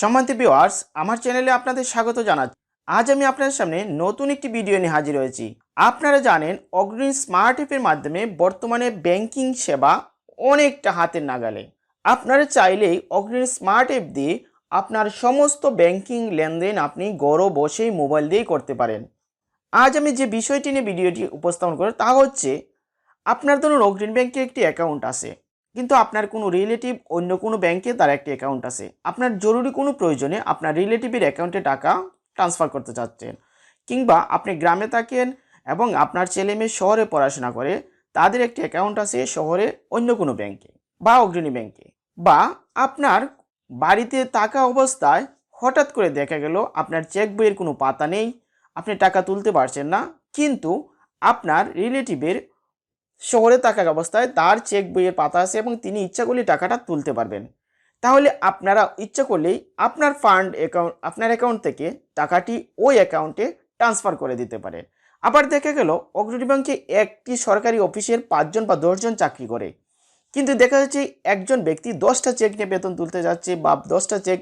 সম্মানিত ভিউয়ার্স, আমার চ্যানেলে আপনাদের স্বাগত জানাচ্ছি। আজ আমি আপনাদের সামনে নতুন একটি ভিডিও নিয়ে হাজির হয়েছি। আপনারা জানেন অগ্রণী স্মার্ট অ্যাপের মাধ্যমে বর্তমানে ব্যাংকিং সেবা অনেকটা হাতের নাগালে। আপনারা চাইলেই অগ্রণী স্মার্ট অ্যাপ দিয়ে আপনার সমস্ত ব্যাংকিং লেনদেন আপনি ঘরে বসেই মোবাইল দিয়েই করতে পারেন। আজ আমি যে বিষয়টি নিয়ে ভিডিওটি উপস্থাপন করব তা হচ্ছে, আপনার ধরুন অগ্রণী ব্যাংকে একটি অ্যাকাউন্ট আছে, কিন্তু আপনার কোনো রিলেটিভ অন্য কোনো ব্যাংকে তার একটি অ্যাকাউন্ট আছে। আপনার জরুরি কোনো প্রয়োজনে আপনার রিলেটিভের অ্যাকাউন্টে টাকা ট্রান্সফার করতে চাচ্ছেন, কিংবা আপনি গ্রামে থাকেন এবং আপনার ছেলে মেয়ে শহরে পড়াশোনা করে, তাদের একটি অ্যাকাউন্ট আছে শহরে অন্য কোনো ব্যাংকে বা অগ্রণী ব্যাংকে, বা আপনার বাড়িতে থাকা অবস্থায় হঠাৎ করে দেখা গেল আপনার চেক বইয়ের কোনো পাতা নেই, আপনি টাকা তুলতে পারছেন না, কিন্তু আপনার রিলেটিভের শহরে থাকা অবস্থায় তার চেক বইয়ের পাতা আছে এবং তিনি ইচ্ছা করলে টাকাটা তুলতে পারবেন। তাহলে আপনারা ইচ্ছা করলেই আপনার ফান্ড অ্যাকাউন্ট, আপনার অ্যাকাউন্ট থেকে টাকাটি ওই অ্যাকাউন্টে ট্রান্সফার করে দিতে পারেন। আবার দেখা গেল অগ্রণী ব্যাংকে একটি সরকারি অফিসের 5 জন বা 10 জন চাকরি করে, কিন্তু দেখা যাচ্ছে একজন ব্যক্তি 10টা চেক নিয়ে বেতন তুলতে যাচ্ছে বা 10টা চেক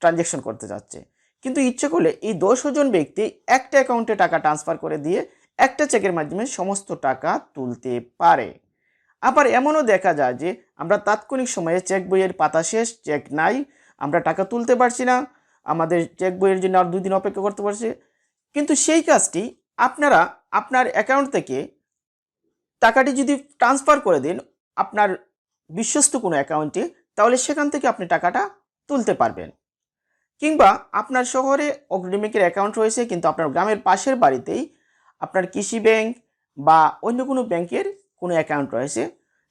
ট্রানজ্যাকশন করতে যাচ্ছে, কিন্তু ইচ্ছে করলে এই 10 জন ব্যক্তি একটা অ্যাকাউন্টে টাকা ট্রান্সফার করে দিয়ে একটা চেকের মাধ্যমে সমস্ত টাকা তুলতে পারে। আবার এমনও দেখা যায় যে আমরা তাৎক্ষণিক সময়ে চেক বইয়ের পাতা শেষ, চেক নাই, আমরা টাকা তুলতে পারছি না, আমাদের চেক বইয়ের জন্য আর 2 দিন অপেক্ষা করতে পারছি, কিন্তু সেই কাজটি আপনারা আপনার অ্যাকাউন্ট থেকে টাকাটি যদি ট্রান্সফার করে দেন আপনার বিশ্বস্ত কোনো অ্যাকাউন্টে, তাহলে সেখান থেকে আপনি টাকাটা তুলতে পারবেন। কিংবা আপনার শহরে অগ্রণী ব্যাংকের অ্যাকাউন্ট রয়েছে, কিন্তু আপনার গ্রামের পাশের বাড়িতেই আপনার কৃষি ব্যাংক বা অন্য কোনো ব্যাংকের কোনো অ্যাকাউন্ট রয়েছে,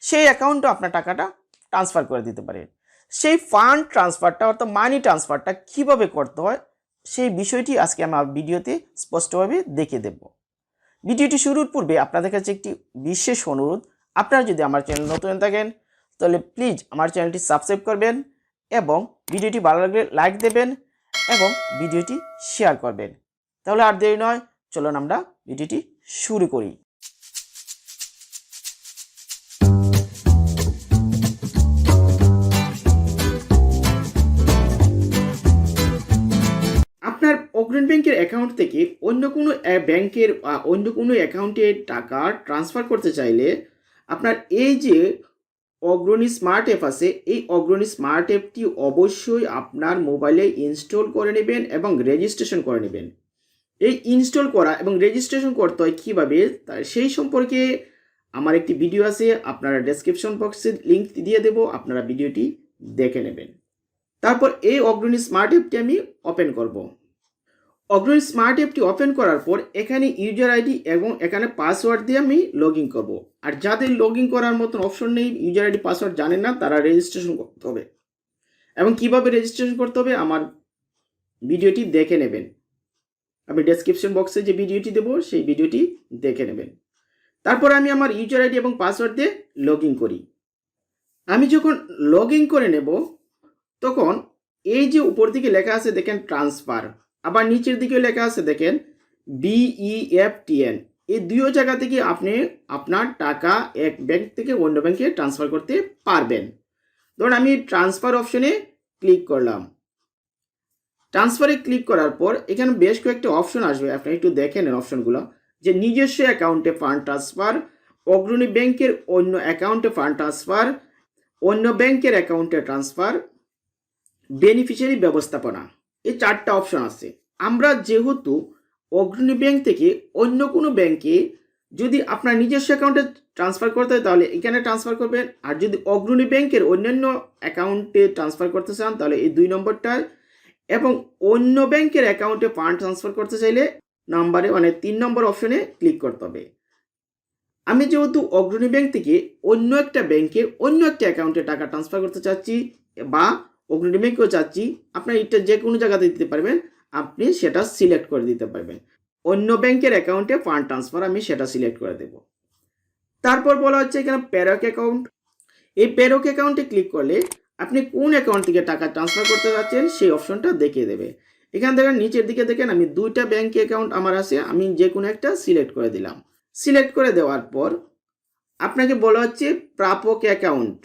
সেই অ্যাকাউন্টে আপনার টাকাটা ট্রান্সফার করে দিতে পারেন। সেই ফান্ড ট্রান্সফারটা অর্থাৎ মানি ট্রান্সফারটা কীভাবে করতে হয় সেই বিষয়টি আজকে আমার ভিডিওতে স্পষ্টভাবে দেখিয়ে দেব। ভিডিওটি শুরুর পূর্বে আপনাদের কাছে একটি বিশেষ অনুরোধ, আপনারা যদি আমার চ্যানেল নতুন থাকেন তাহলে প্লিজ আমার চ্যানেলটি সাবস্ক্রাইব করবেন এবং ভিডিওটি ভালো লাগলে লাইক দেবেন এবং ভিডিওটি শেয়ার করবেন। তাহলে আর দেরি নয়, চলুন আমরা ভিডিওটি শুরু করি। আপনার অগ্রণী ব্যাংকের অ্যাকাউন্ট থেকে অন্য কোনো ব্যাংকের অন্য কোনো অ্যাকাউন্টে টাকা ট্রান্সফার করতে চাইলে আপনার এই যে অগ্রণী স্মার্ট অ্যাপ আছে, এই অগ্রণী স্মার্ট অ্যাপটি অবশ্যই আপনার মোবাইলে ইনস্টল করে নেবেন এবং রেজিস্ট্রেশন করে নেবেন। এই ইনস্টল করা এবং রেজিস্ট্রেশন করতে হয় কীভাবে সেই সম্পর্কে আমার একটি ভিডিও আছে, আপনারা ডেসক্রিপশন বক্সে লিঙ্ক দিয়ে দেবো, আপনারা ভিডিওটি দেখে নেবেন। তারপর এই অগ্রণী স্মার্ট অ্যাপটি আমি ওপেন করব। অগ্রণী স্মার্ট অ্যাপটি ওপেন করার পর এখানে ইউজার আইডি এবং এখানে পাসওয়ার্ড দিয়ে আমি লগ ইন করবো। আর যাদের লগ ইন করার মতন অপশন নেই, ইউজার আইডি পাসওয়ার্ড জানেন না, তারা রেজিস্ট্রেশন করতে হবে। এবং কিভাবে রেজিস্ট্রেশন করতে হবে আমার ভিডিওটি দেখে নেবেন, আমি ডেসক্রিপশন বক্সে যে ভিডিওটি দেবো সেই ভিডিওটি দেখে নেবেন। তারপর আমি আমার ইউজার আইডি এবং পাসওয়ার্ড দিয়ে লগ ইন করি। আমি যখন লগ ইন করে নেব তখন এই যে উপর দিকে লেখা আছে দেখেন ট্রান্সফার, আবার নিচের দিকে লেখা আছে দেখেন BEFTN, এই দুই জায়গা থেকে আপনি আপনার টাকা এক ব্যাংক থেকে অন্য ব্যাংকে ট্রান্সফার করতে পারবেন। ধরুন আমি ট্রান্সফার অপশনে ক্লিক করলাম। ট্রান্সফারে ক্লিক করার পর এখানে বেশ কয়েকটা অপশন আসবে, আপনি একটু দেখে নেন অপশনগুলো, যে নিজস্ব অ্যাকাউন্টে ফান্ড ট্রান্সফার, অগ্রণী ব্যাংকের অন্য অ্যাকাউন্টে ফান্ড ট্রান্সফার, অন্য ব্যাংকের অ্যাকাউন্টে ট্রান্সফার, বেনিফিশিয়ারি ব্যবস্থাপনা, এই 4টা অপশন আছে। আমরা যেহেতু অগ্রণী ব্যাংক থেকে অন্য কোনো ব্যাংকে যদি আপনার নিজস্ব অ্যাকাউন্টে ট্রান্সফার করতে হয় তাহলে এখানে ট্রান্সফার করবেন, আর যদি অগ্রণী ব্যাংকের অন্যান্য অ্যাকাউন্টে ট্রান্সফার করতে চান তাহলে এই 2 নম্বরটায়, এবং অন্য ব্যাংকের অ্যাকাউন্টে ফান্ড ট্রান্সফার করতে চাইলে নাম্বারে 3 নম্বর অপশনে ক্লিক করতে হবে। আমি যেহেতু অগ্রণী ব্যাংক থেকে অন্য একটা ব্যাংকে অন্য একটা অ্যাকাউন্টে টাকা ট্রান্সফার করতে চাচ্ছি বা অগ্রণী ব্যাংকেও চাচ্ছি, আপনার এটা যে কোনো জায়গাতে দিতে পারবেন, আপনি সেটা সিলেক্ট করে দিতে পারবেন। অন্য ব্যাংকের অ্যাকাউন্টে ফান্ড ট্রান্সফার আমি সেটা সিলেক্ট করে দেব। তারপর বলা হচ্ছে এখানে প্যারক অ্যাকাউন্ট, এই প্যারক অ্যাকাউন্টে ক্লিক করলে আপনি কোন অ্যাকাউন্ট থেকে টাকা ট্রান্সফার করতে যাচ্ছেন সেই অপশনটা দেখিয়ে দেবে। এখান থেকে নিচের দিকে দেখেন আমি 2টা ব্যাংক অ্যাকাউন্ট আমার আছে, আমি যে কোনো একটা সিলেক্ট করে দিলাম। সিলেক্ট করে দেওয়ার পর আপনাকে বলা হচ্ছে প্রাপক অ্যাকাউন্ট,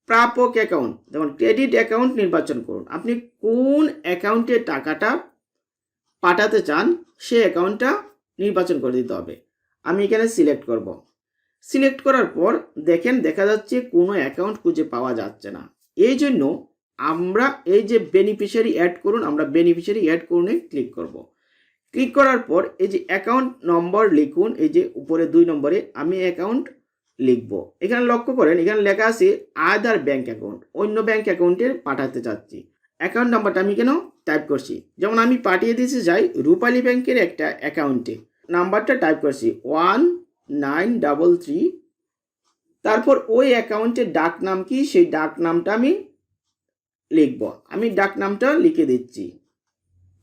প্রাপক অ্যাকাউন্ট, যেমন ক্রেডিট অ্যাকাউন্ট নির্বাচন করুন। আপনি কোন অ্যাকাউন্টে টাকাটা পাঠাতে চান সেই অ্যাকাউন্টটা নির্বাচন করে দিতে হবে। আমি এখানে সিলেক্ট করব। সিলেক্ট করার পর দেখেন দেখা যাচ্ছে কোনো অ্যাকাউন্ট খুঁজে পাওয়া যাচ্ছে না। এই জন্য আমরা এই যে বেনিফিশিয়ারি অ্যাড করুন, আমরা বেনিফিশিয়ারি অ্যাড করুনে ক্লিক করব। ক্লিক করার পর এই যে অ্যাকাউন্ট নম্বর লিখুন, এই যে উপরে 2 নম্বরে আমি অ্যাকাউন্ট লিখব। এখানে লক্ষ্য করেন এখানে লেখা আছে আদার ব্যাংক অ্যাকাউন্ট, অন্য ব্যাংক অ্যাকাউন্টে পাঠাতে চাচ্ছি। অ্যাকাউন্ট নাম্বারটা আমি কেন টাইপ করছি, যেমন আমি পাঠিয়ে দিতে চাই রূপালী ব্যাংকের একটা অ্যাকাউন্টে, নাম্বারটা টাইপ করছি 1933। তারপর ওই অ্যাকাউন্টের ডাক নাম কি সেই ডাক নামটা আমি লিখব। আমি ডাক নামটা লিখে দিচ্ছি,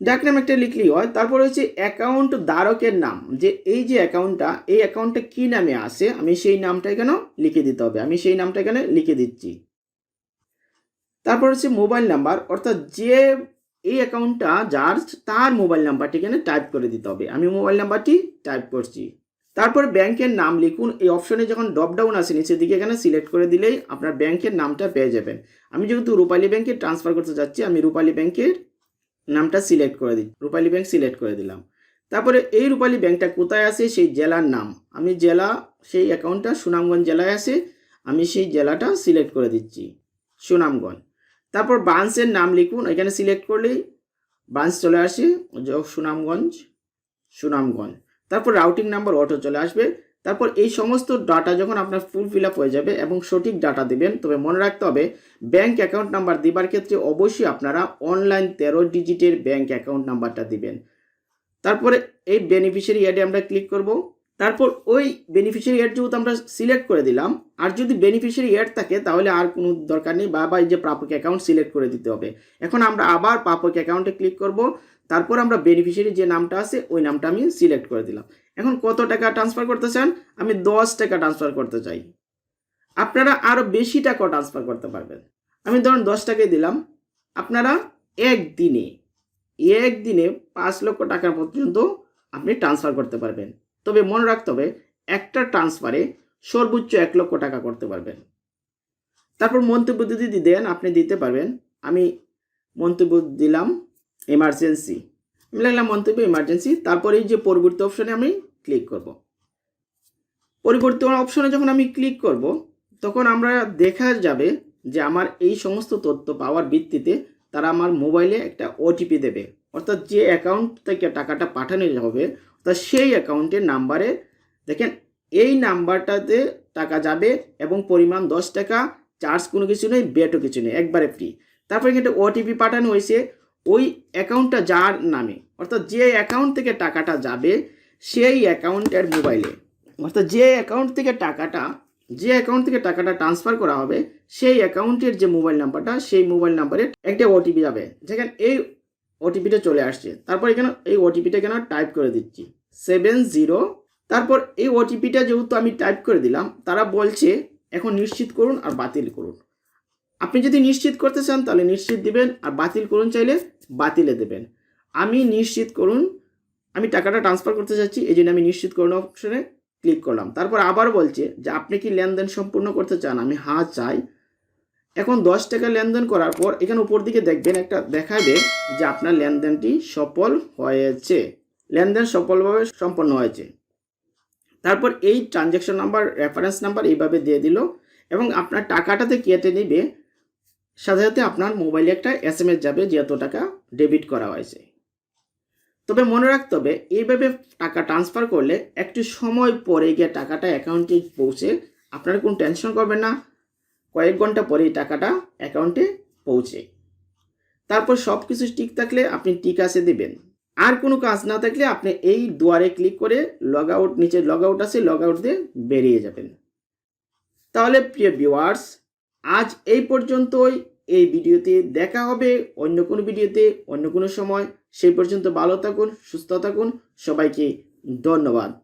ডাক নাম একটা লিখলেই হয়। তারপর হচ্ছে অ্যাকাউন্ট ধারকের নাম, যে এই যে অ্যাকাউন্টটা এই অ্যাকাউন্টটা কি নামে আসে আমি সেই নামটা এখানে লিখে দিতে হবে, আমি সেই নামটা এখানে লিখে দিচ্ছি। তারপর হচ্ছে মোবাইল নাম্বার, অর্থাৎ যে এই অ্যাকাউন্টটা যার তার মোবাইল নাম্বারটি এখানে টাইপ করে দিতে হবে, আমি মোবাইল নাম্বারটি টাইপ করছি। তারপর ব্যাংকের নাম লিখুন। এই অপশনে যখন ড্রপ ডাউন আসে নিচের দিকে এখানে সিলেক্ট করে দিলেই আপনার ব্যাংকের নামটা পেয়ে যাবেন। আমি যেহেতু রূপালী ব্যাংকে ট্রান্সফার করতে যাচ্ছি আমি রূপালী ব্যাংকের নামটা সিলেক্ট করে দিই, রূপালী ব্যাংক সিলেক্ট করে দিলাম। তারপরে এই রূপালী ব্যাংকটা কোথায় আছে সেই জেলার নাম, আমি জেলা সেই অ্যাকাউন্টটা সুনামগঞ্জ জেলায় আছে, আমি সেই জেলাটা সিলেক্ট করে দিচ্ছি সুনামগঞ্জ। তারপর ব্রাঞ্চের নাম লিখুন, এখানে সিলেক্ট করলেই ব্রাঞ্চ চলে আসে সুনামগঞ্জ। তারপর রাউটিং নাম্বার অটো চলে আসবে। তারপর এই সমস্ত ডাটা যখন আপনার ফুল ফিল আপ হয়ে যাবে এবং সঠিক ডাটা দেবেন, তবে মনে রাখতে হবে ব্যাংক অ্যাকাউন্ট নাম্বার দেবার ক্ষেত্রে অবশ্যই আপনারা অনলাইন 13 ডিজিটের ব্যাংক অ্যাকাউন্ট নাম্বারটা দিবেন। তারপরে এই বেনিফিশিয়ারি অ্যাডে আমরা ক্লিক করব। তারপর ওই বেনিফিশিয়ারি অ্যাড যেহেতু আমরা সিলেক্ট করে দিলাম, আর যদি বেনিফিশিয়ারি অ্যাড থাকে তাহলে আর কোনো দরকার নেই, বা এই যে প্রাপক অ্যাকাউন্ট সিলেক্ট করে দিতে হবে। এখন আমরা আবার প্রাপক অ্যাকাউন্টে ক্লিক করব। তারপর আমরা বেনিফিশিয়ারি যে নামটা আছে ওই নামটা আমি সিলেক্ট করে দিলাম। এখন কত টাকা ট্রান্সফার করতে চান, আমি 10 টাকা ট্রান্সফার করতে চাই। আপনারা আরও বেশি টাকা ট্রান্সফার করতে পারবেন। আমি ধরুন 10 টাকাই দিলাম। আপনারা একদিনে 5 লক্ষ টাকা পর্যন্ত আপনি ট্রান্সফার করতে পারবেন। তবে মনে রাখতে হবে একটা ট্রান্সফারে সর্বোচ্চ 1 লক্ষ টাকা করতে পারবেন। তারপর মন্তব্য যদি দেন আপনি দিতে পারবেন। আমি মন্তব্য দিলাম এমার্জেন্সি, আমি লিখলাম মন্তব্য এমার্জেন্সি। তারপর এই যে পরবর্তী অপশনে আমি ক্লিক করব। পরবর্তী অপশনে যখন আমি ক্লিক করব তখন আমরা দেখা যাবে যে আমার এই সমস্ত তথ্য পাওয়ার ভিত্তিতে তারা আমার মোবাইলে একটা ওটিপি দেবে, অর্থাৎ যে অ্যাকাউন্ট থেকে টাকাটা পাঠানো হবে অর্থাৎ সেই অ্যাকাউন্টের নাম্বারে দেখেন এই নাম্বারটাতে টাকা যাবে এবং পরিমাণ 10 টাকা, চার্জ কোনো কিছু নেই, বেটও কিছু নেই, একবারে ফ্রি। তারপরে কিন্তু ওটিপি পাঠানো হয়েছে ওই অ্যাকাউন্টটা যার নামে, অর্থাৎ যে অ্যাকাউন্ট থেকে টাকাটা যাবে সেই অ্যাকাউন্টের মোবাইলে, অর্থাৎ যে অ্যাকাউন্ট থেকে টাকাটা ট্রান্সফার করা হবে সেই অ্যাকাউন্টের যে মোবাইল নাম্বারটা সেই মোবাইল নাম্বারে একটা ওটিপি যাবে, যেখানে এই ওটিপিটা চলে আসছে। তারপর এখানে এই ওটিপিটা এখানে টাইপ করে দিচ্ছি 70। তারপর এই ওটিপিটা যেহেতু আমি টাইপ করে দিলাম তারা বলছে এখন নিশ্চিত করুন আর বাতিল করুন। আপনি যদি নিশ্চিত করতে চান তাহলে নিশ্চিত দিবেন, আর বাতিল করুন চাইলে বাতিলে দেবেন। আমি নিশ্চিত করুন, আমি টাকাটা ট্রান্সফার করতে চাচ্ছি এই জন্য আমি নিশ্চিত করুন অপশনে ক্লিক করলাম। তারপর আবার বলছে যে আপনি কি লেনদেন সম্পূর্ণ করতে চান, আমি হ্যাঁ চাই। এখন 10 টাকা লেনদেন করার পর এখানে উপর দিকে দেখবেন একটা দেখাবে যে আপনার লেনদেনটি সফল হয়েছে, লেনদেন সফলভাবে সম্পন্ন হয়েছে। তারপর এই ট্রানজ্যাকশন নাম্বার রেফারেন্স নাম্বার এইভাবে দিয়ে দিল এবং আপনার টাকাটাতে কেটে নেবে, সাথে সাথে আপনার মোবাইলে একটা SMS যাবে যে এত টাকা ডেবিট করা হয়েছে। তবে মনে রাখতে হবে এইভাবে টাকা ট্রান্সফার করলে একটু সময় পরে গিয়ে টাকাটা অ্যাকাউন্টে পৌঁছে, আপনারা কোনো টেনশন করবেন না, কয়েক ঘন্টা পরেই টাকাটা অ্যাকাউন্টে পৌঁছে। তারপর সব কিছু ঠিক থাকলে আপনি ঠিক আছে দেবেন, আর কোনো কাজ না থাকলে আপনি এই দুয়ারে ক্লিক করে লগ আউট, নিচে লগ আউট আছে লগ আউট দিয়ে বেরিয়ে যাবেন। তাহলে প্রিয় ভিউয়ার্স আজ এই পর্যন্তই। এই ভিডিওতে দেখা হবে অন্য কোনো ভিডিওতে অন্য কোনো সময়। সেই পর্যন্ত ভালো থাকুন, সুস্থ থাকুন, সবাইকে ধন্যবাদ।